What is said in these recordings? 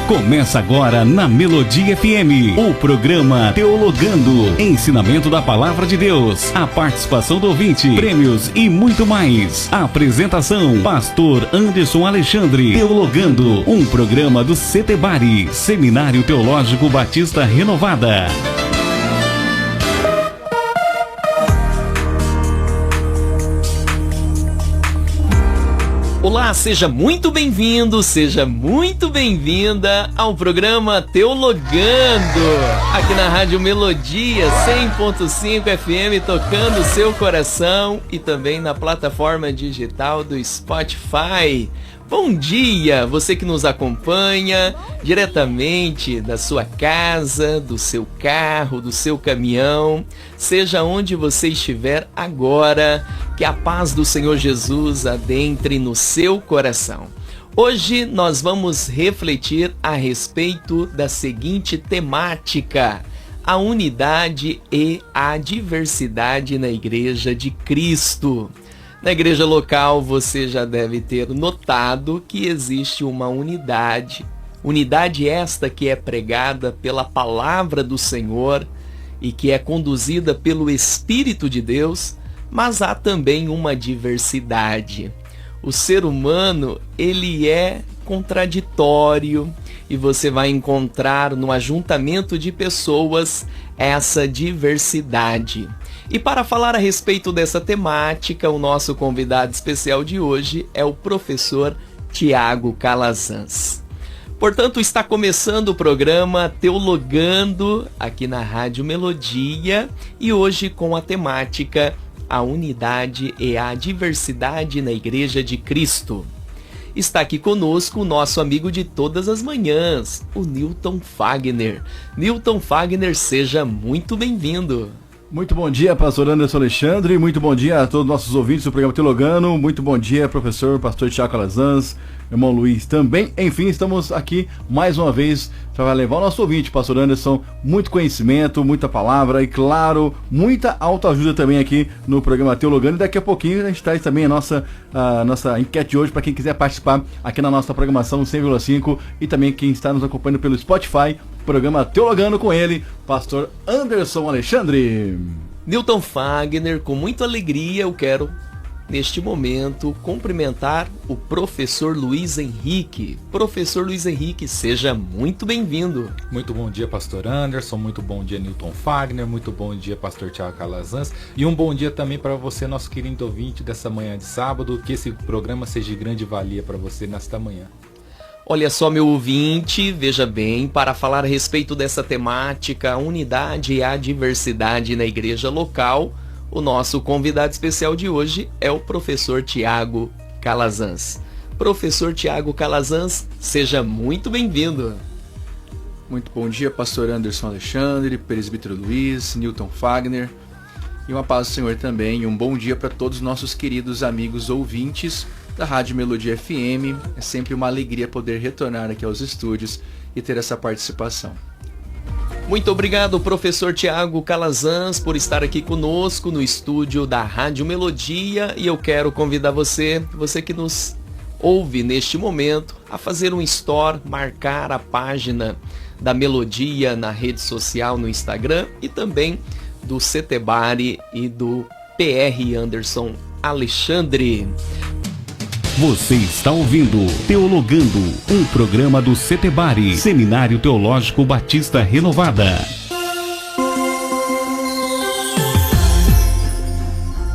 Começa agora na Melodia FM, o programa Teologando, ensinamento da Palavra de Deus, a participação do ouvinte, prêmios e muito mais. Apresentação, Pastor Anderson Alexandre. Teologando, um programa do Setebari, Seminário Teológico Batista Renovada. Olá, seja muito bem-vindo, seja muito bem-vinda ao programa Teologando, aqui na Rádio Melodia 100.5 FM, tocando o seu coração, e também na plataforma digital do Spotify. Bom dia, você que nos acompanha diretamente da sua casa, do seu carro, do seu caminhão, seja onde você estiver agora, que a paz do Senhor Jesus adentre no seu coração. Hoje nós vamos refletir a respeito da seguinte temática: a unidade e a diversidade na Igreja de Cristo. Na igreja local, você já deve ter notado que existe uma unidade esta que é pregada pela palavra do Senhor e que é conduzida pelo Espírito de Deus, mas há também uma diversidade. O ser humano, ele é contraditório e você vai encontrar no ajuntamento de pessoas essa diversidade. E para falar a respeito dessa temática, o nosso convidado especial de hoje é o professor Tiago Calazans. Portanto, está começando o programa Teologando aqui na Rádio Melodia, e hoje com a temática a unidade e a diversidade na Igreja de Cristo. Está aqui conosco o nosso amigo de todas as manhãs, o Newton Fagner. Newton Fagner, seja muito bem-vindo. Muito bom dia, pastor Anderson Alexandre, muito bom dia a todos os nossos ouvintes do programa Teologando, muito bom dia, professor, pastor Tiago Calazans, irmão Luiz também. Enfim, estamos aqui mais uma vez para levar ao nosso ouvinte, pastor Anderson, muito conhecimento, muita palavra e, claro, muita autoajuda também aqui no programa Teologando. E daqui a pouquinho a gente traz também a nossa enquete de hoje para quem quiser participar aqui na nossa programação 100,5 e também quem está nos acompanhando pelo Spotify, programa Teologando com ele, pastor Anderson Alexandre. Newton Fagner, com muita alegria eu quero, neste momento, cumprimentar o professor Luiz Henrique. Professor Luiz Henrique, seja muito bem-vindo. Muito bom dia, pastor Anderson, muito bom dia, Newton Fagner, muito bom dia, pastor Tiago Calazans, e um bom dia também para você, nosso querido ouvinte dessa manhã de sábado, que esse programa seja de grande valia para você nesta manhã. Olha só, meu ouvinte, veja bem, para falar a respeito dessa temática, a unidade e a diversidade na igreja local, o nosso convidado especial de hoje é o professor Tiago Calazans. Professor Tiago Calazans, seja muito bem-vindo. Muito bom dia, pastor Anderson Alexandre, presbítero Luiz, Newton Fagner, e uma paz do Senhor também, e um bom dia para todos os nossos queridos amigos ouvintes da Rádio Melodia FM. É sempre uma alegria poder retornar aqui aos estúdios e ter essa participação. Muito obrigado, professor Tiago Calazans, por estar aqui conosco no estúdio da Rádio Melodia, e eu quero convidar você que nos ouve neste momento, a fazer um story, marcar a página da Melodia na rede social, no Instagram, e também do Setebari e do PR Anderson Alexandre. Você está ouvindo Teologando, um programa do Setebari, Seminário Teológico Batista Renovada.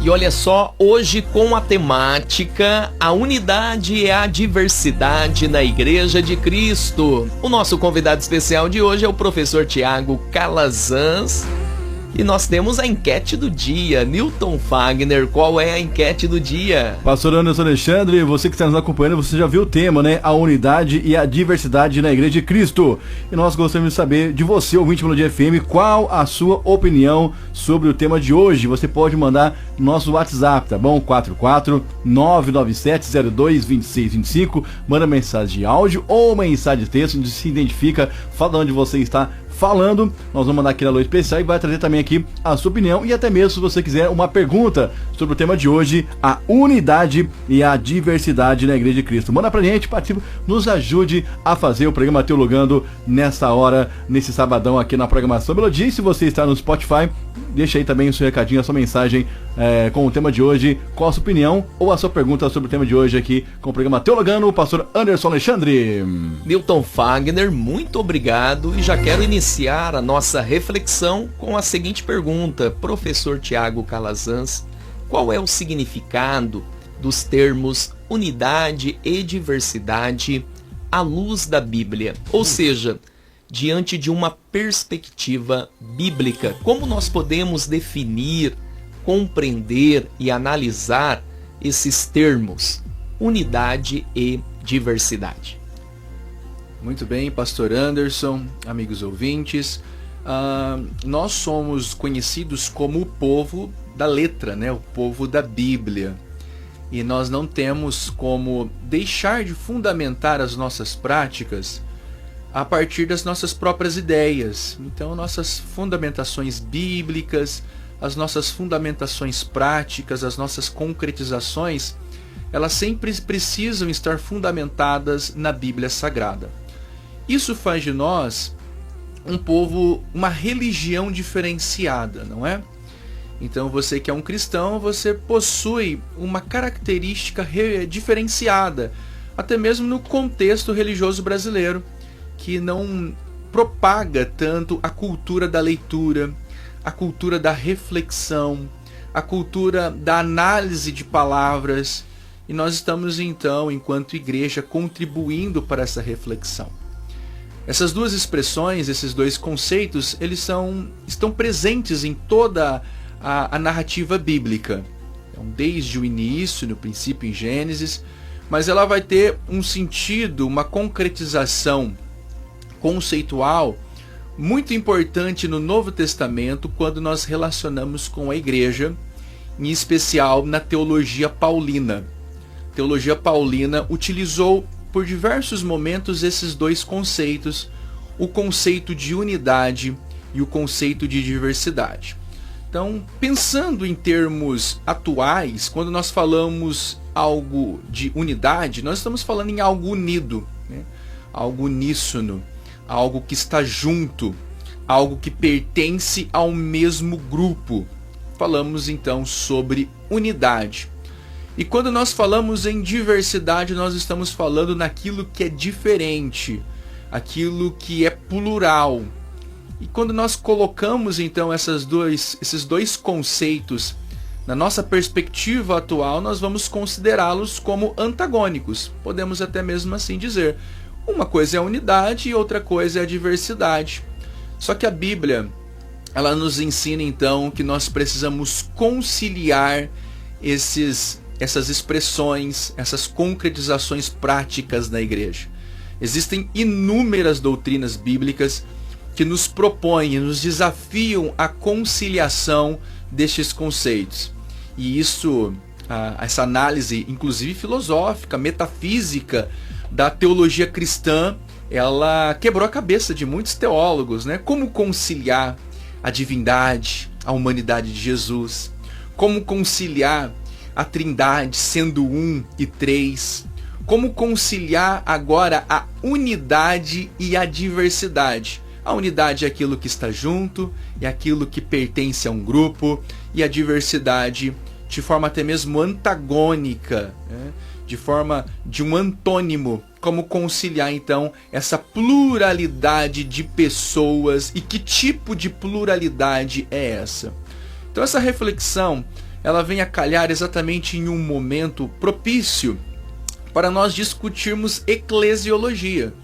E olha só, hoje com a temática a unidade e a diversidade na Igreja de Cristo. O nosso convidado especial de hoje é o professor Tiago Calazans. E nós temos a enquete do dia. Newton Fagner, qual é a enquete do dia? Pastor Anderson Alexandre, você que está nos acompanhando, você já viu o tema, né? A unidade e a diversidade na Igreja de Cristo. E nós gostaríamos de saber de você, ouvinte Melodia FM, qual a sua opinião sobre o tema de hoje. Você pode mandar no nosso WhatsApp, tá bom? 44997022625. Manda mensagem de áudio ou mensagem de texto, onde se identifica, fala onde você está falando. Nós vamos mandar aquele alô especial e vai trazer também aqui a sua opinião e até mesmo, se você quiser, uma pergunta sobre o tema de hoje, a unidade e a diversidade na Igreja de Cristo. Manda pra gente, participe, nos ajude a fazer o programa Teologando nessa hora, nesse sabadão aqui na programação Melodia. E se você está no Spotify, deixa aí também o seu recadinho, a sua mensagem com o tema de hoje, qual a sua opinião ou a sua pergunta sobre o tema de hoje aqui com o programa Teologando, o pastor Anderson Alexandre. Newton Fagner, muito obrigado, e já quero iniciar a nossa reflexão com a seguinte pergunta: professor Tiago Calazans, qual é o significado dos termos unidade e diversidade à luz da Bíblia? Ou seja, diante de uma perspectiva bíblica, como nós podemos definir, compreender e analisar esses termos, unidade e diversidade? Muito bem, pastor Anderson, amigos ouvintes, nós somos conhecidos como o povo da letra, né? O povo da Bíblia. E nós não temos como deixar de fundamentar as nossas práticas a partir das nossas próprias ideias. Então, nossas fundamentações bíblicas, as nossas fundamentações práticas, as nossas concretizações, elas sempre precisam estar fundamentadas na Bíblia Sagrada. Isso faz de nós um povo, uma religião diferenciada, não é? Então, você que é um cristão, você possui uma característica diferenciada, até mesmo no contexto religioso brasileiro, que não propaga tanto a cultura da leitura, a cultura da reflexão, a cultura da análise de palavras. E nós estamos, então, enquanto igreja, contribuindo para essa reflexão. Essas duas expressões, esses dois conceitos, eles estão presentes em toda a narrativa bíblica. Então, desde o início, no princípio em Gênesis, mas ela vai ter um sentido, uma concretização conceitual muito importante no Novo Testamento, quando nós relacionamos com a igreja, em especial na teologia paulina. A teologia paulina utilizou por diversos momentos esses dois conceitos, o conceito de unidade e o conceito de diversidade. Então, pensando em termos atuais, quando nós falamos algo de unidade, nós estamos falando em algo unido, né? Algo uníssono, algo que está junto, algo que pertence ao mesmo grupo. Falamos então sobre unidade. E quando nós falamos em diversidade, nós estamos falando naquilo que é diferente, aquilo que é plural. E quando nós colocamos então esses dois conceitos na nossa perspectiva atual, nós vamos considerá-los como antagônicos. Podemos até mesmo assim dizer. Uma coisa é a unidade e outra coisa é a diversidade. Só que a Bíblia, ela nos ensina então que nós precisamos conciliar essas expressões, essas concretizações práticas na igreja. Existem inúmeras doutrinas bíblicas que nos propõem, nos desafiam a conciliação destes conceitos. E essa análise, inclusive filosófica, metafísica, da teologia cristã, ela quebrou a cabeça de muitos teólogos, né? Como conciliar a divindade, a humanidade de Jesus? Como conciliar a Trindade sendo um e três? Como conciliar agora a unidade e a diversidade? A unidade é aquilo que está junto, é aquilo que pertence a um grupo, e a diversidade de forma até mesmo antagônica, né? De forma de um antônimo. Como conciliar então essa pluralidade de pessoas, e que tipo de pluralidade é essa? Então essa reflexão, ela vem a calhar exatamente em um momento propício para nós discutirmos eclesiologia,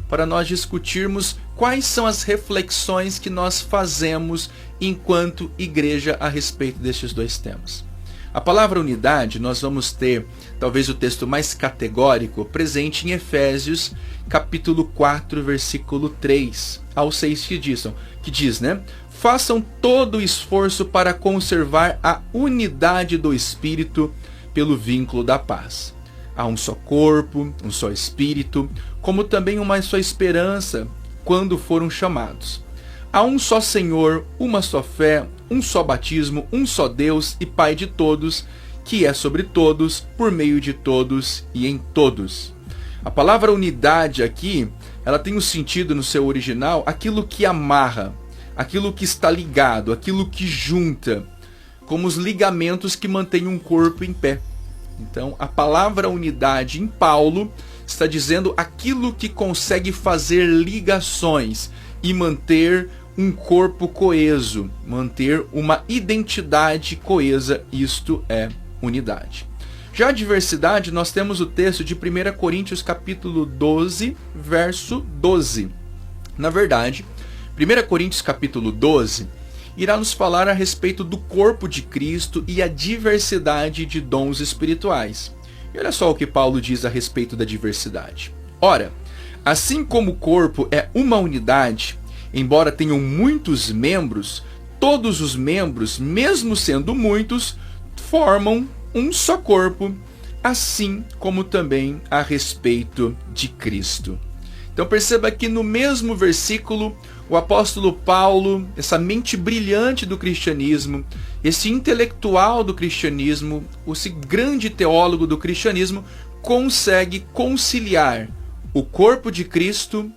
para nós discutirmos quais são as reflexões que nós fazemos enquanto igreja a respeito destes dois temas. A palavra unidade, nós vamos ter talvez o texto mais categórico presente em Efésios, capítulo 4, versículo 3 ao 6, que diz, né? Façam todo o esforço para conservar a unidade do Espírito pelo vínculo da paz. Há um só corpo, um só Espírito, como também uma só esperança quando foram chamados. Há um só Senhor, uma só fé, um só batismo, um só Deus e Pai de todos, que é sobre todos, por meio de todos e em todos. A palavra unidade aqui, ela tem o sentido no seu original, aquilo que amarra, aquilo que está ligado, aquilo que junta, como os ligamentos que mantêm um corpo em pé. Então, a palavra unidade em Paulo está dizendo aquilo que consegue fazer ligações e manter um corpo coeso, manter uma identidade coesa, isto é unidade. Já a diversidade, nós temos o texto de 1 Coríntios capítulo 12, verso 12. Na verdade, 1 Coríntios capítulo 12 irá nos falar a respeito do corpo de Cristo e a diversidade de dons espirituais. E olha só o que Paulo diz a respeito da diversidade. Ora, assim como o corpo é uma unidade, embora tenham muitos membros, todos os membros, mesmo sendo muitos, formam um só corpo, assim como também a respeito de Cristo. Então perceba que no mesmo versículo, o apóstolo Paulo, essa mente brilhante do cristianismo, esse intelectual do cristianismo, esse grande teólogo do cristianismo, consegue conciliar o corpo de Cristo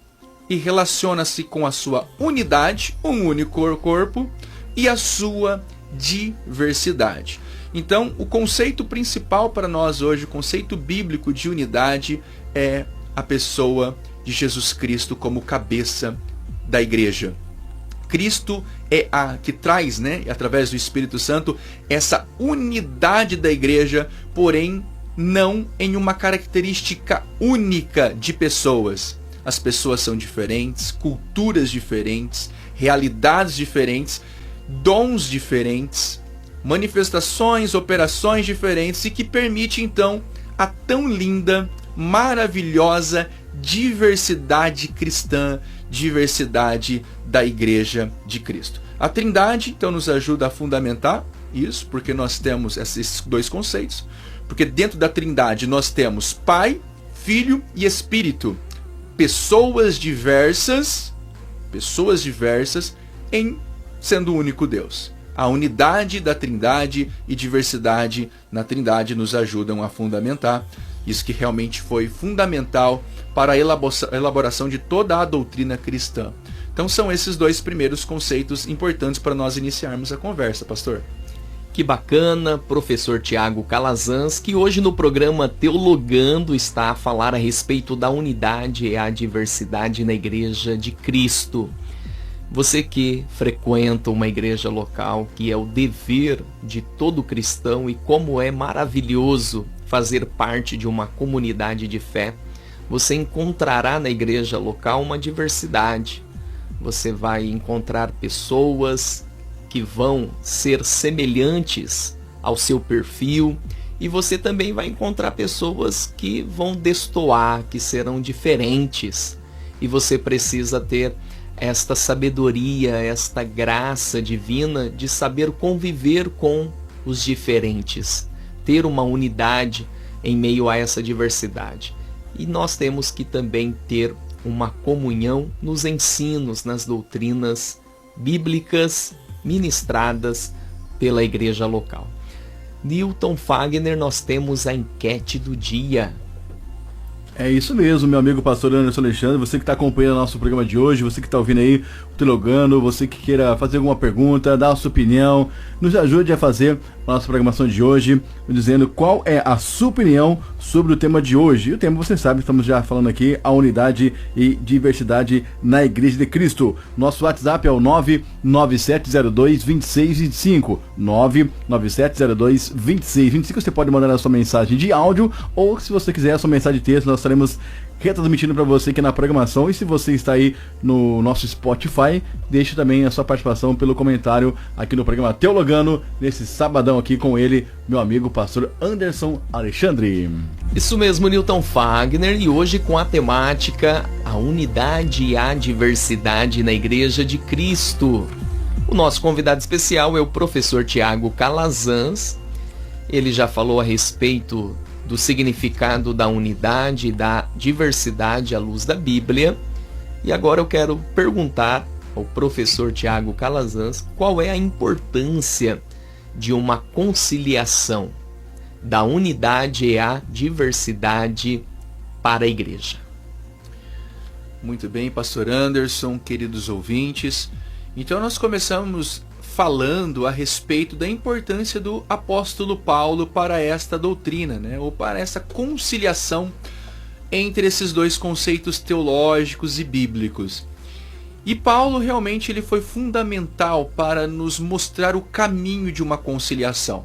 e relaciona-se com a sua unidade, um único corpo, e a sua diversidade. Então, o conceito principal para nós hoje, o conceito bíblico de unidade, é a pessoa de Jesus Cristo como cabeça da igreja. Cristo é a que traz, através do Espírito Santo, essa unidade da igreja, porém não em uma característica única de pessoas. As pessoas são diferentes, culturas diferentes, realidades diferentes, dons diferentes, manifestações, operações diferentes, e que permite então a tão linda, maravilhosa diversidade cristã, diversidade da Igreja de Cristo. A Trindade então nos ajuda a fundamentar isso, porque nós temos esses dois conceitos, porque dentro da Trindade nós temos Pai, Filho e Espírito, pessoas diversas em sendo o único Deus. A unidade da Trindade e diversidade na Trindade nos ajudam a fundamentar isso, que realmente foi fundamental para a elaboração de toda a doutrina cristã. Então são esses dois primeiros conceitos importantes para nós iniciarmos a conversa, pastor. Que bacana, professor Tiago Calazans, que hoje no programa Teologando está a falar a respeito da unidade e a diversidade na Igreja de Cristo. Você que frequenta uma igreja local, que é o dever de todo cristão, e como é maravilhoso fazer parte de uma comunidade de fé, você encontrará na igreja local uma diversidade. Você vai encontrar pessoas que vão ser semelhantes ao seu perfil, e você também vai encontrar pessoas que vão destoar, que serão diferentes, e você precisa ter esta sabedoria, esta graça divina de saber conviver com os diferentes, ter uma unidade em meio a essa diversidade. E nós temos que também ter uma comunhão nos ensinos, nas doutrinas bíblicas ministradas pela igreja local. Newton Fagner, nós temos a enquete do dia. É isso mesmo, meu amigo pastor Anderson Alexandre, você que está acompanhando o nosso programa de hoje, você que está ouvindo aí o Teologando, você que queira fazer alguma pergunta, dar a sua opinião, nos ajude a fazer a nossa programação de hoje, dizendo qual é a sua opinião sobre o tema de hoje. E o tema, você sabe, estamos já falando aqui, a unidade e diversidade na Igreja de Cristo. Nosso WhatsApp é o 99702-2625, 99702-2625. Você pode mandar a sua mensagem de áudio, ou se você quiser a sua mensagem de texto, nós estaremos retransmitindo para você aqui na programação. E se você está aí no nosso Spotify, deixe também a sua participação pelo comentário aqui no programa Teologando, nesse sabadão aqui com ele, meu amigo pastor Anderson Alexandre. Isso mesmo, Newton Fagner, e hoje com a temática a unidade e a diversidade na Igreja de Cristo. O nosso convidado especial é o professor Tiago Calazans. Ele já falou a respeito do significado da unidade e da diversidade à luz da Bíblia. E agora eu quero perguntar ao professor Tiago Calazans, qual é a importância de uma conciliação da unidade e a diversidade para a igreja. Muito bem, pastor Anderson, queridos ouvintes. Então nós começamos falando a respeito da importância do apóstolo Paulo para esta doutrina, né? Ou para essa conciliação entre esses dois conceitos teológicos e bíblicos. E Paulo realmente ele foi fundamental para nos mostrar o caminho de uma conciliação.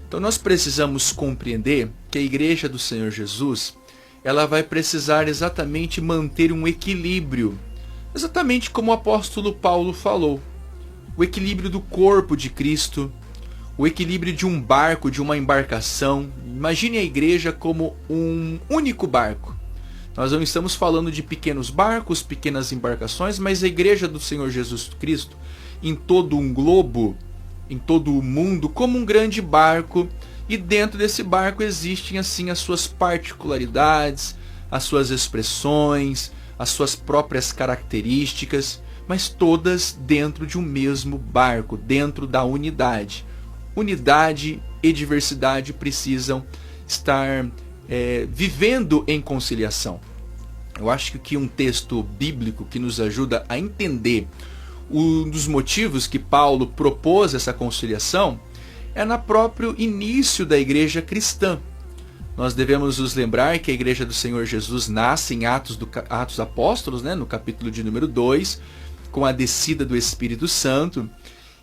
Então nós precisamos compreender que a igreja do Senhor Jesus, ela vai precisar exatamente manter um equilíbrio, exatamente como o apóstolo Paulo falou. O equilíbrio do corpo de Cristo, o equilíbrio de um barco, de uma embarcação. Imagine a igreja como um único barco. Nós não estamos falando de pequenos barcos, pequenas embarcações, mas a igreja do Senhor Jesus Cristo, em todo um globo, em todo o mundo, como um grande barco, e dentro desse barco existem assim as suas particularidades, as suas expressões, as suas próprias características, mas todas dentro de um mesmo barco, dentro da unidade. Unidade e diversidade precisam estar vivendo em conciliação. Eu acho que um texto bíblico que nos ajuda a entender um dos motivos que Paulo propôs essa conciliação é no próprio início da igreja cristã. Nós devemos nos lembrar que a igreja do Senhor Jesus nasce em Atos Apóstolos, né, no capítulo de número 2, com a descida do Espírito Santo.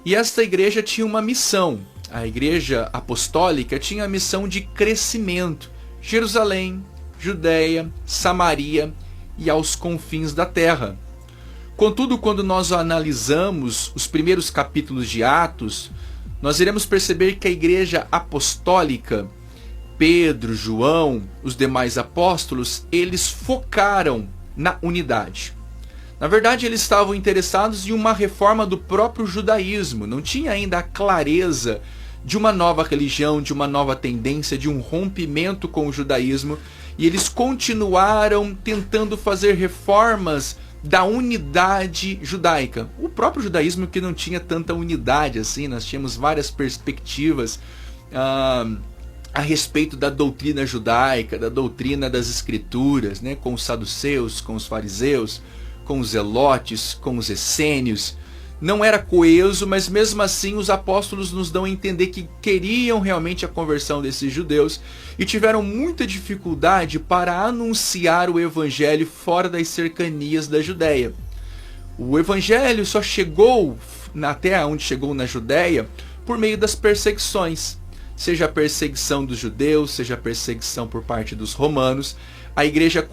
E esta igreja tinha uma missão. A igreja apostólica tinha a missão de crescimento. Jerusalém, Judeia, Samaria e aos confins da terra. Contudo, quando nós analisamos os primeiros capítulos de Atos, nós iremos perceber que a igreja apostólica, Pedro, João, os demais apóstolos, eles focaram na unidade. Na verdade, eles estavam interessados em uma reforma do próprio judaísmo. Não tinha ainda a clareza de uma nova religião, de uma nova tendência, de um rompimento com o judaísmo. E eles continuaram tentando fazer reformas da unidade judaica. O próprio judaísmo que não tinha tanta unidade assim, nós tínhamos várias perspectivas a respeito da doutrina judaica, da doutrina das escrituras, né? Com os saduceus, com os fariseus, com os zelotes, com os essênios. Não era coeso, mas mesmo assim os apóstolos nos dão a entender que queriam realmente a conversão desses judeus e tiveram muita dificuldade para anunciar o evangelho fora das cercanias da Judéia. O evangelho só chegou até onde chegou na Judéia por meio das perseguições. Seja a perseguição dos judeus, seja a perseguição por parte dos romanos. A igreja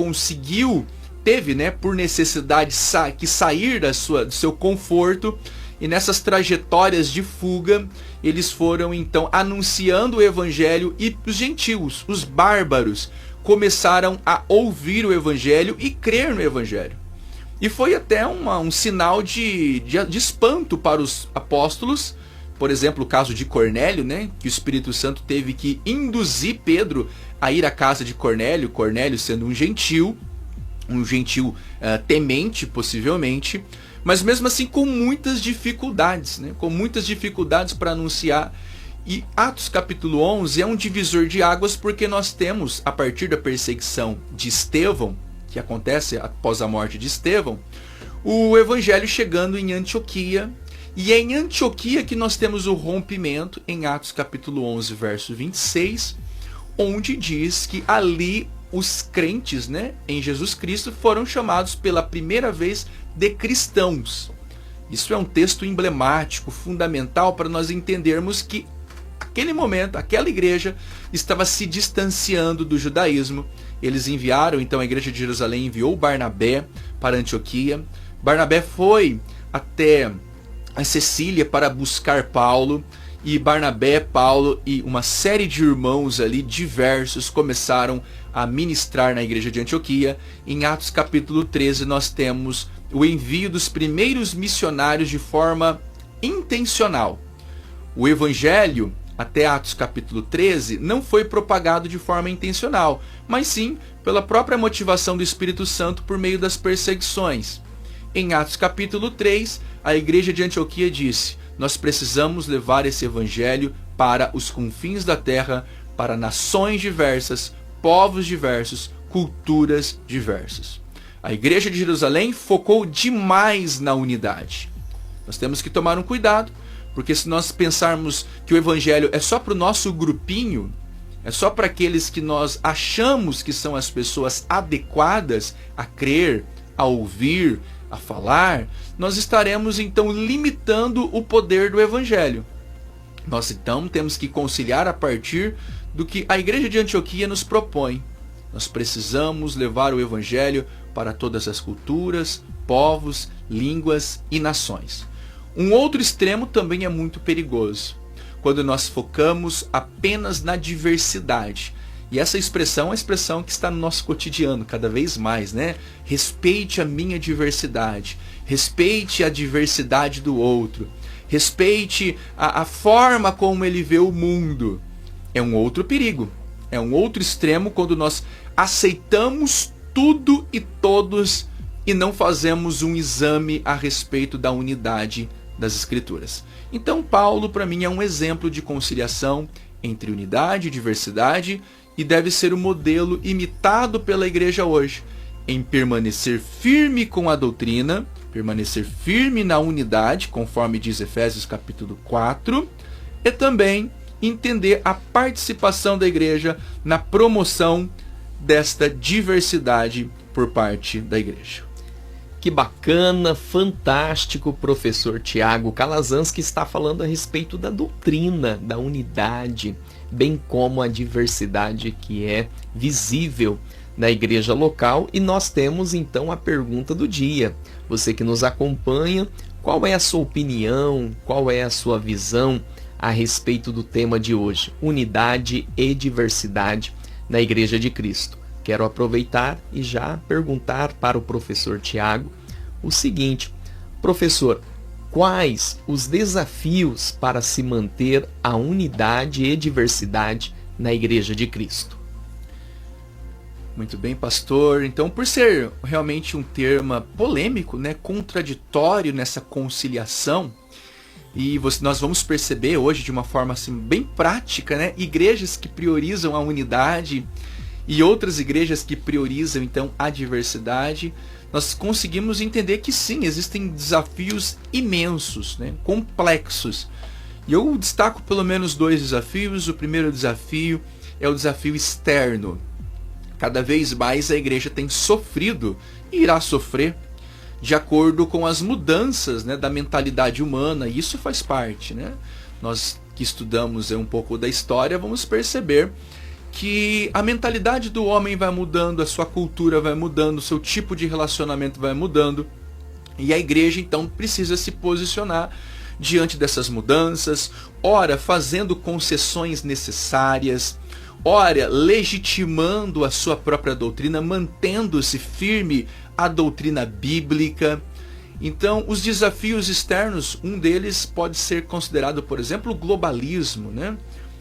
teve, né, por necessidade que sair do seu conforto, e nessas trajetórias de fuga, eles foram então anunciando o evangelho, e os gentios, os bárbaros, começaram a ouvir o evangelho e crer no evangelho. E foi até um sinal de espanto para os apóstolos. Por exemplo, o caso de Cornélio, né, que o Espírito Santo teve que induzir Pedro a ir à casa de Cornélio, Cornélio sendo um gentil temente, possivelmente, mas mesmo assim com muitas dificuldades, né? Com muitas dificuldades para anunciar. E Atos capítulo 11 é um divisor de águas, porque nós temos, a partir da perseguição de Estevão, que acontece após a morte de Estevão, o evangelho chegando em Antioquia, e é em Antioquia que nós temos o rompimento, em Atos capítulo 11, verso 26, onde diz que ali os crentes, né, em Jesus Cristo foram chamados pela primeira vez de cristãos. Isso é um texto emblemático, fundamental para nós entendermos que aquele momento, aquela igreja estava se distanciando do judaísmo. Eles enviaram, então a igreja de Jerusalém enviou Barnabé para Antioquia. Barnabé foi até a Cecília para buscar Paulo. E Barnabé, Paulo e uma série de irmãos ali diversos começaram a ministrar na igreja de Antioquia. Em Atos capítulo 13 nós temos o envio dos primeiros missionários de forma intencional. O evangelho, até Atos capítulo 13, não foi propagado de forma intencional, mas sim pela própria motivação do Espírito Santo por meio das perseguições. em Atos capítulo 3, a igreja de Antioquia disse: nós precisamos levar esse evangelho para os confins da terra, para nações diversas, povos diversos, culturas diversas. A igreja de Jerusalém focou demais na unidade. Nós temos que tomar um cuidado, porque se nós pensarmos que o evangelho é só para o nosso grupinho, é só para aqueles que nós achamos que são as pessoas adequadas a crer, a ouvir, a falar, nós estaremos então limitando o poder do evangelho. Nós então temos que conciliar a partir do que a igreja de Antioquia nos propõe. Nós precisamos levar o evangelho para todas as culturas, povos, línguas e nações. Um outro extremo também é muito perigoso, quando nós focamos apenas na diversidade. E essa expressão é a expressão que está no nosso cotidiano cada vez mais, né? Respeite a minha diversidade, respeite a diversidade do outro, respeite a forma como ele vê o mundo. É um outro perigo, é um outro extremo quando nós aceitamos tudo e todos e não fazemos um exame a respeito da unidade das Escrituras. Então Paulo, para mim, é um exemplo de conciliação entre unidade e diversidade e deve ser o modelo imitado pela igreja hoje, em permanecer firme com a doutrina, permanecer firme na unidade, conforme diz Efésios capítulo 4, e também entender a participação da igreja na promoção desta diversidade por parte da igreja. Que bacana, fantástico, professor Tiago Calazans, que está falando a respeito da doutrina, da unidade, bem como a diversidade que é visível na igreja local. E nós temos então a pergunta do dia. Você que nos acompanha, qual é a sua opinião, qual é a sua visão a respeito do tema de hoje? Unidade e diversidade na Igreja de Cristo. Quero aproveitar e já perguntar para o professor Tiago o seguinte: professor, quais os desafios para se manter a unidade e diversidade na Igreja de Cristo? Muito bem, pastor. Então, por ser realmente um termo polêmico, né, contraditório nessa conciliação, e nós vamos perceber hoje de uma forma assim, bem prática, né, igrejas que priorizam a unidade e outras igrejas que priorizam então a diversidade, nós conseguimos entender que sim, existem desafios imensos, né, complexos. E eu destaco pelo menos 2 desafios. O primeiro desafio é o desafio externo. Cada vez mais a igreja tem sofrido e irá sofrer de acordo com as mudanças, né, da mentalidade humana, e isso faz parte, né? Nós que estudamos um pouco da história vamos perceber que a mentalidade do homem vai mudando, a sua cultura vai mudando, o seu tipo de relacionamento vai mudando, e a igreja então precisa se posicionar diante dessas mudanças, ora fazendo concessões necessárias, ora legitimando a sua própria doutrina, mantendo-se firme à doutrina bíblica. Então, os desafios externos, um deles pode ser considerado, por exemplo, o globalismo, né?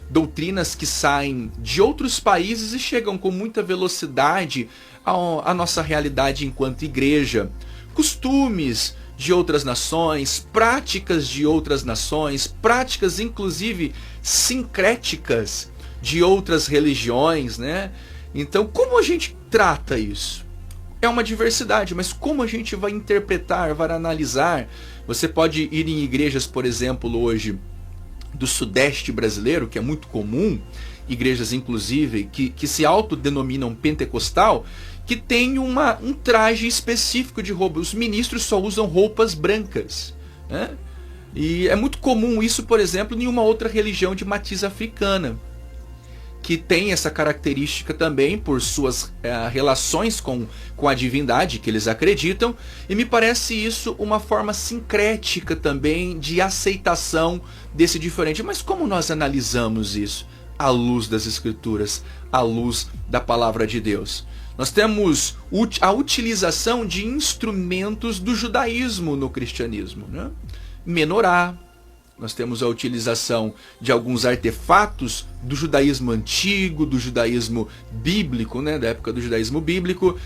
Doutrinas que saem de outros países e chegam com muita velocidade à nossa realidade enquanto igreja. Costumes de outras nações, práticas de outras nações, práticas inclusive sincréticas de outras religiões, né? Então, como a gente trata isso? É uma diversidade, mas como a gente vai interpretar, vai analisar? Você pode ir em igrejas, por exemplo, hoje do sudeste brasileiro, que é muito comum, igrejas inclusive que se autodenominam pentecostal, que tem um traje específico de roupa. Os ministros só usam roupas brancas, né? E é muito comum isso, por exemplo, em uma outra religião de matriz africana, que tem essa característica também por suas relações com a divindade que eles acreditam, e me parece isso uma forma sincrética também de aceitação desse diferente. Mas como nós analisamos isso à luz das Escrituras, à luz da Palavra de Deus? Nós temos a utilização de instrumentos do judaísmo no cristianismo, né? Menorá. Nós temos a utilização de alguns artefatos do judaísmo antigo, do judaísmo bíblico, né, da época do judaísmo bíblico.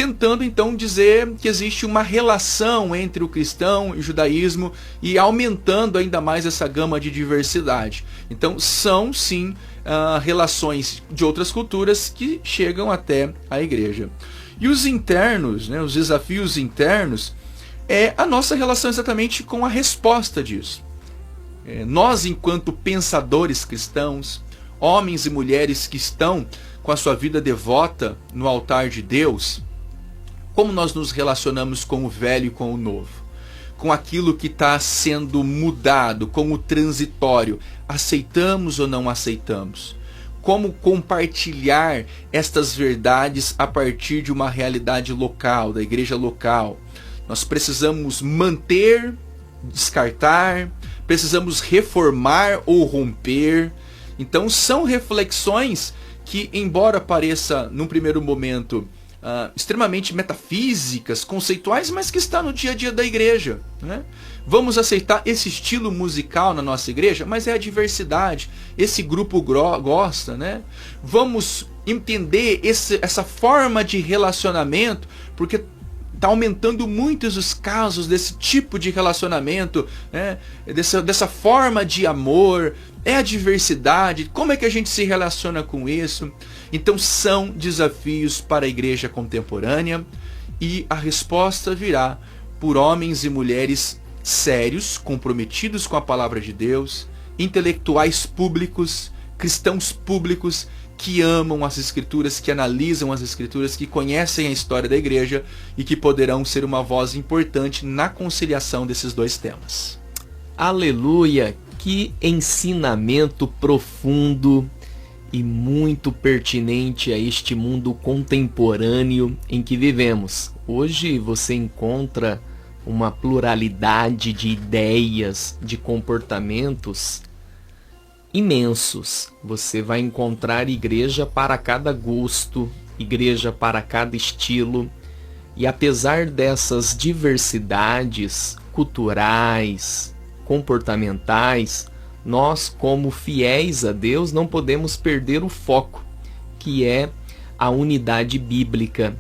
tentando então dizer que existe uma relação entre o cristão e o judaísmo e aumentando ainda mais essa gama de diversidade. Então são sim relações de outras culturas que chegam até a igreja. E os internos, né, os desafios internos, é a nossa relação exatamente com a resposta disso. Nós, enquanto pensadores cristãos, homens e mulheres que estão com a sua vida devota no altar de Deus, como nós nos relacionamos com o velho e com o novo? Com aquilo que está sendo mudado, com o transitório. Aceitamos ou não aceitamos? Como compartilhar estas verdades a partir de uma realidade local, da igreja local? Nós precisamos manter, descartar, precisamos reformar ou romper. Então são reflexões que, embora pareça num primeiro momento extremamente metafísicas, conceituais, mas que está no dia a dia da igreja, né? Vamos aceitar esse estilo musical na nossa igreja, mas é a diversidade, esse grupo gosta, né? Vamos entender essa forma de relacionamento, porque está aumentando muitos os casos desse tipo de relacionamento, né? Dessa forma de amor. É a diversidade, como é que a gente se relaciona com isso? Então são desafios para a igreja contemporânea, e a resposta virá por homens e mulheres sérios, comprometidos com a palavra de Deus, intelectuais públicos, cristãos públicos, que amam as Escrituras, que analisam as Escrituras, que conhecem a história da igreja e que poderão ser uma voz importante na conciliação desses dois temas. Aleluia! Que ensinamento profundo e muito pertinente a este mundo contemporâneo em que vivemos. Hoje você encontra uma pluralidade de ideias, de comportamentos imensos. Você vai encontrar igreja para cada gosto, igreja para cada estilo. E apesar dessas diversidades culturais, comportamentais, nós, como fiéis a Deus, não podemos perder o foco, que é a unidade bíblica,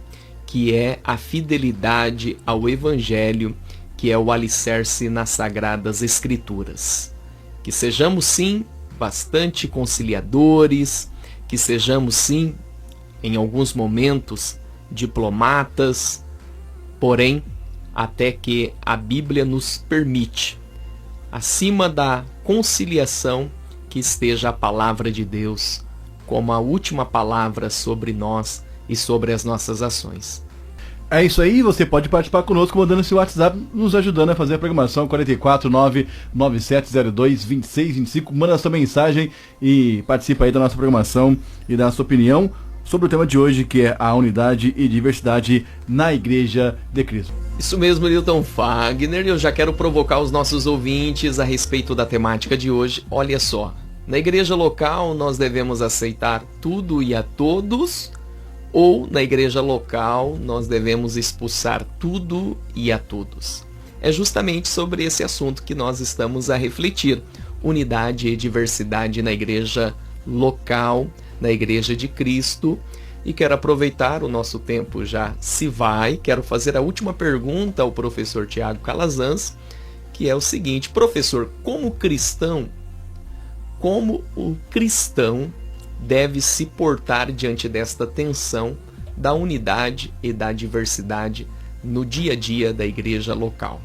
que é a fidelidade ao Evangelho, que é o alicerce nas Sagradas Escrituras. Que sejamos, sim, bastante conciliadores, que sejamos, sim, em alguns momentos, diplomatas, porém, até que a Bíblia nos permite, acima da conciliação, que esteja a palavra de Deus como a última palavra sobre nós e sobre as nossas ações. É isso aí, você pode participar conosco mandando esse WhatsApp, nos ajudando a fazer a programação 449-9702-2625. Manda sua mensagem e participa aí da nossa programação e da sua opinião sobre o tema de hoje, que é a unidade e diversidade na Igreja de Cristo. Isso mesmo, Newton Fagner. Eu já quero provocar os nossos ouvintes a respeito da temática de hoje. Olha só, na igreja local nós devemos aceitar tudo e a todos, ou na igreja local nós devemos expulsar tudo e a todos? É justamente sobre esse assunto que nós estamos a refletir. Unidade e diversidade na igreja local, na igreja de Cristo. E quero aproveitar, o nosso tempo já se vai, quero fazer a última pergunta ao professor Tiago Calazans, que é o seguinte: professor, como o cristão deve se portar diante desta tensão da unidade e da diversidade no dia a dia da igreja local?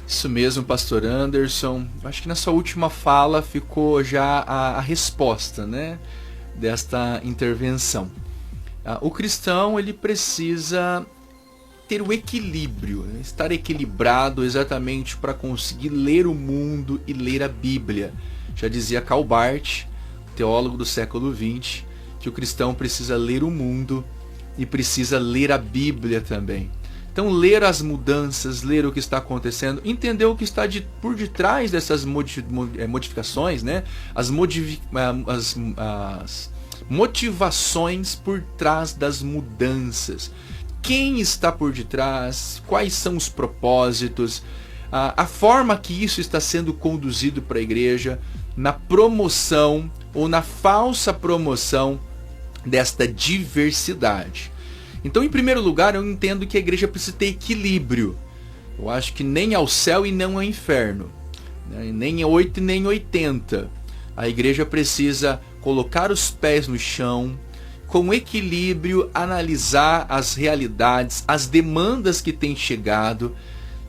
Isso mesmo, pastor Anderson. Acho que na sua última fala ficou já a resposta, né, desta intervenção. O cristão, ele precisa ter o equilíbrio, né? Estar equilibrado exatamente para conseguir ler o mundo e ler a Bíblia. Já dizia Karl Barth, teólogo do século XX, que o cristão precisa ler o mundo e precisa ler a Bíblia também. Então, ler as mudanças, ler o que está acontecendo, entender o que está por detrás dessas modificações, né? As motivações por trás das mudanças. Quem está por detrás? Quais são os propósitos? A forma que isso está sendo conduzido para a igreja na promoção ou na falsa promoção desta diversidade. Então, em primeiro lugar, eu entendo que a igreja precisa ter equilíbrio. Eu acho que nem ao céu e não ao inferno, né? Nem 8 e nem 80. A igreja precisa colocar os pés no chão, com equilíbrio, analisar as realidades, as demandas que têm chegado.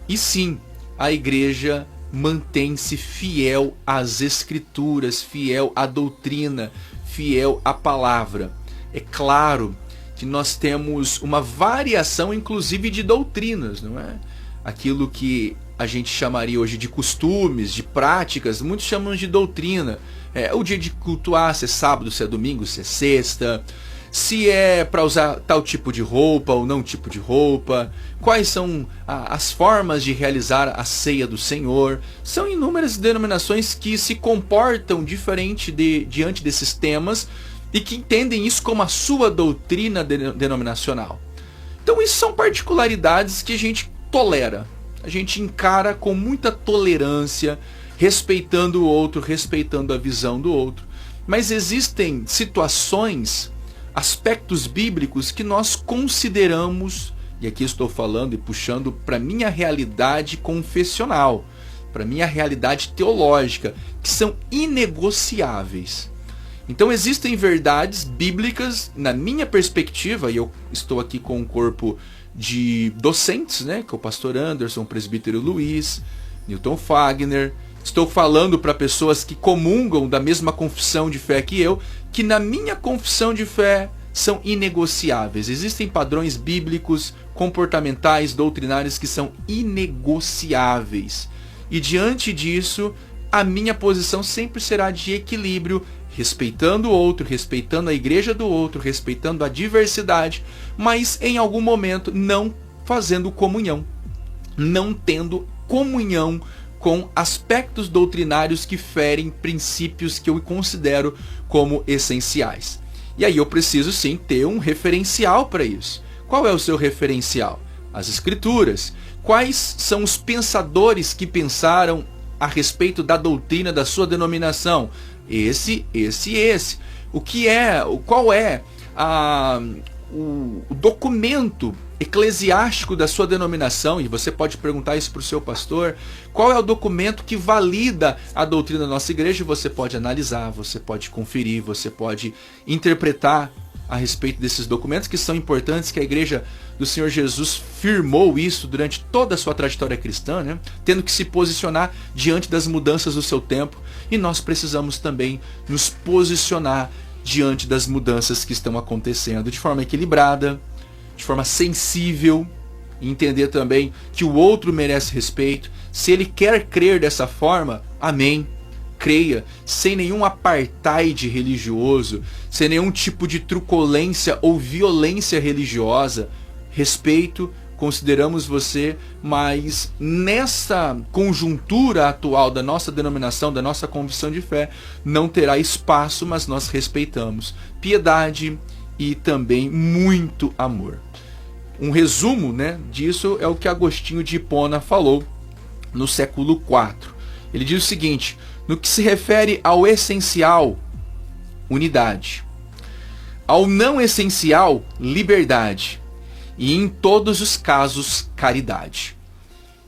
E sim, a igreja mantém-se fiel às escrituras, fiel à doutrina, fiel à palavra. É claro que nós temos uma variação, inclusive, de doutrinas, não é? Aquilo que a gente chamaria hoje de costumes, de práticas, muitos chamam de doutrina. É o dia de cultuar, se é sábado, se é domingo, se é sexta, se é para usar tal tipo de roupa ou não tipo de roupa, quais são as formas de realizar a ceia do Senhor. São inúmeras denominações que se comportam diferente diante desses temas e que entendem isso como a sua doutrina denominacional. Então isso são particularidades que a gente tolera, a gente encara com muita tolerância, respeitando o outro, respeitando a visão do outro. Mas existem situações, aspectos bíblicos que nós consideramos, e aqui estou falando e puxando para minha realidade confessional, para minha realidade teológica, que são inegociáveis. Então existem verdades bíblicas, na minha perspectiva, e eu estou aqui com um corpo de docentes, né, que é o pastor Anderson, o presbítero Luiz, Newton Fagner. Estou falando para pessoas que comungam da mesma confissão de fé que eu, que na minha confissão de fé são inegociáveis. Existem padrões bíblicos, comportamentais, doutrinários que são inegociáveis. E diante disso, a minha posição sempre será de equilíbrio, respeitando o outro, respeitando a igreja do outro, respeitando a diversidade, mas em algum momento não fazendo comunhão, não tendo comunhão com aspectos doutrinários que ferem princípios que eu considero como essenciais. E aí eu preciso sim ter um referencial para isso. Qual é o seu referencial? As Escrituras. Quais são os pensadores que pensaram a respeito da doutrina da sua denominação? Esse. Qual é o documento eclesiástico da sua denominação? E você pode perguntar isso para o seu pastor. Qual é o documento que valida a doutrina da nossa igreja? Você pode analisar, você pode conferir, você pode interpretar a respeito desses documentos que são importantes, que a igreja do Senhor Jesus firmou isso durante toda a sua trajetória cristã, né? Tendo que se posicionar diante das mudanças do seu tempo, e nós precisamos também nos posicionar diante das mudanças que estão acontecendo de forma equilibrada, de forma sensível, e entender também que o outro merece respeito. Se ele quer crer dessa forma, amém, creia, sem nenhum apartheid religioso, sem nenhum tipo de truculência ou violência religiosa. Respeito, consideramos você, mas nessa conjuntura atual da nossa denominação, da nossa confissão de fé, não terá espaço, mas nós respeitamos. Piedade e também muito amor. Um resumo, né, disso é o que Agostinho de Hipona falou no século IV. Ele diz o seguinte: no que se refere ao essencial, unidade. Ao não essencial, liberdade. E em todos os casos, caridade.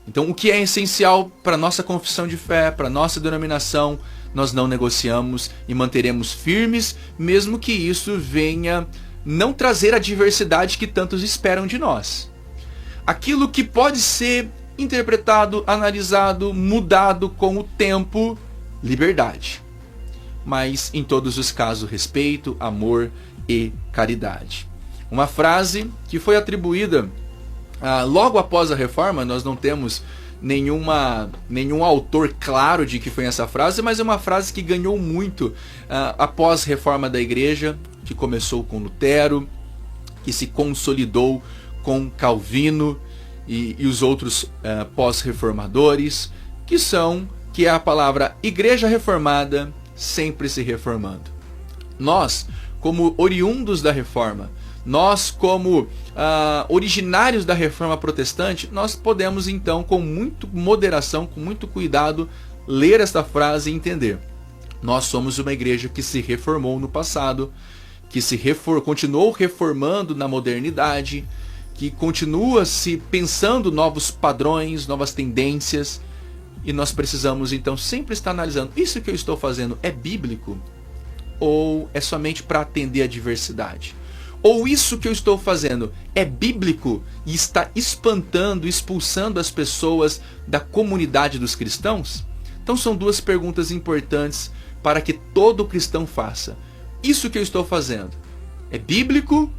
Então, o que é essencial para a nossa confissão de fé, para a nossa denominação, nós não negociamos e manteremos firmes, mesmo que isso venha não trazer a diversidade que tantos esperam de nós. Aquilo que pode ser interpretado, analisado, mudado com o tempo, liberdade. Mas em todos os casos, respeito, amor e caridade. Uma frase que foi atribuída logo após a Reforma. Nós não temos nenhum autor claro de que foi essa frase, mas é uma frase que ganhou muito após a Reforma da Igreja, que começou com Lutero, que se consolidou com Calvino e os outros pós-reformadores, que é a palavra Igreja Reformada sempre se reformando. Nós, como oriundos da Reforma, nós, como originários da Reforma Protestante, nós podemos então, com muita moderação, com muito cuidado, ler esta frase e entender. Nós somos uma igreja que se reformou no passado, que continuou reformando na modernidade, que continua se pensando novos padrões, novas tendências, e nós precisamos então sempre estar analisando, isso que eu estou fazendo é bíblico? Ou é somente para atender a diversidade? Ou isso que eu estou fazendo é bíblico e está espantando, expulsando as pessoas da comunidade dos cristãos? Então são duas perguntas importantes para que todo cristão faça. Isso que eu estou fazendo é bíblico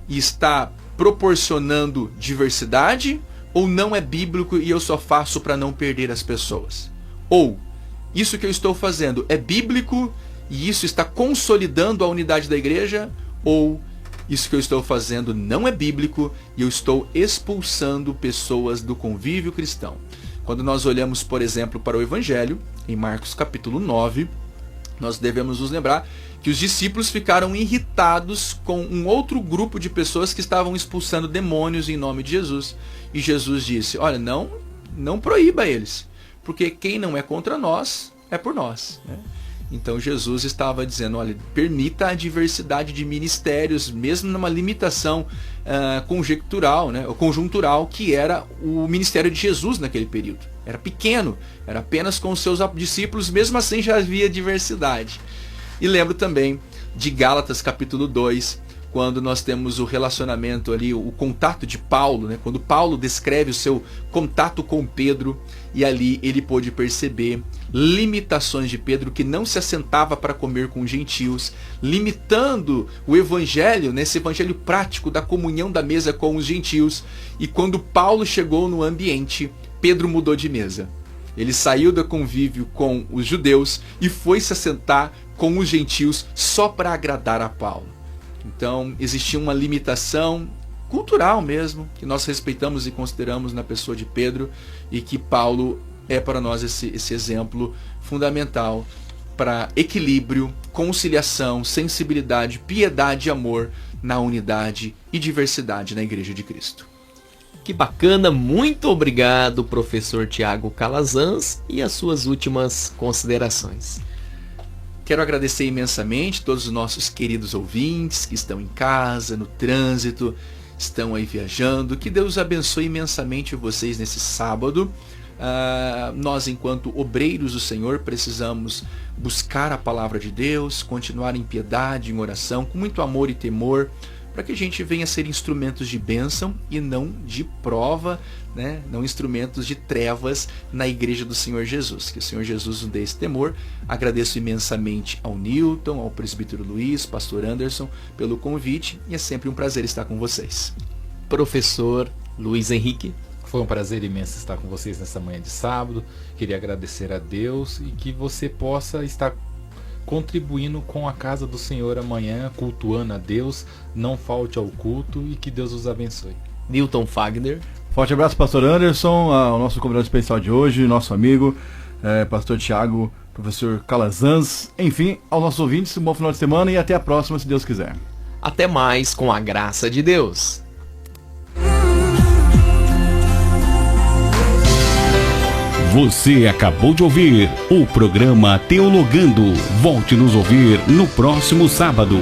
e está proporcionando diversidade, ou não é bíblico e eu só faço para não perder as pessoas? Ou isso que eu estou fazendo é bíblico e isso está consolidando a unidade da igreja, ou isso que eu estou fazendo não é bíblico e eu estou expulsando pessoas do convívio cristão? Quando nós olhamos, por exemplo, para o Evangelho, em Marcos capítulo 9, nós devemos nos lembrar que os discípulos ficaram irritados com um outro grupo de pessoas que estavam expulsando demônios em nome de Jesus. E Jesus disse, olha, não proíba eles, porque quem não é contra nós é por nós, né? Então Jesus estava dizendo, olha, permita a diversidade de ministérios, mesmo numa limitação conjectural, né, ou conjuntural, que era o ministério de Jesus naquele período. Era pequeno, era apenas com os seus discípulos, mesmo assim já havia diversidade. E lembro também de Gálatas capítulo 2, quando nós temos o relacionamento ali, o contato de Paulo, né? Quando Paulo descreve o seu contato com Pedro, e ali ele pôde perceber limitações de Pedro, que não se assentava para comer com gentios, limitando o evangelho, nesse evangelho prático da comunhão da mesa com os gentios. E quando Paulo chegou no ambiente, Pedro mudou de mesa. Ele saiu do convívio com os judeus e foi se assentar com os gentios só para agradar a Paulo. Então, existia uma limitação cultural mesmo, que nós respeitamos e consideramos na pessoa de Pedro, e que Paulo é para nós esse exemplo fundamental para equilíbrio, conciliação, sensibilidade, piedade e amor na unidade e diversidade na Igreja de Cristo. Que bacana, muito obrigado, professor Tiago Calazans, e as suas últimas considerações. Quero agradecer imensamente todos os nossos queridos ouvintes que estão em casa, no trânsito, estão aí viajando. Que Deus abençoe imensamente vocês nesse sábado. Nós, enquanto obreiros do Senhor, precisamos buscar a palavra de Deus, continuar em piedade, em oração, com muito amor e temor, para que a gente venha ser instrumentos de bênção e não de prova, né? Não instrumentos de trevas na Igreja do Senhor Jesus. Que o Senhor Jesus nos dê esse temor. Agradeço imensamente ao Newton, ao presbítero Luiz, pastor Anderson, pelo convite, e é sempre um prazer estar com vocês. Professor Luiz Henrique. Foi um prazer imenso estar com vocês nessa manhã de sábado. Queria agradecer a Deus e que você possa estar contribuindo com a casa do Senhor amanhã, cultuando a Deus. Não falte ao culto e que Deus os abençoe. Newton Fagner. Forte abraço, pastor Anderson, ao nosso convidado especial de hoje, nosso amigo, pastor Tiago, professor Calazans. Enfim, aos nossos ouvintes, um bom final de semana e até a próxima, se Deus quiser. Até mais, com a graça de Deus. Você acabou de ouvir o programa Teologando. Volte nos ouvir no próximo sábado.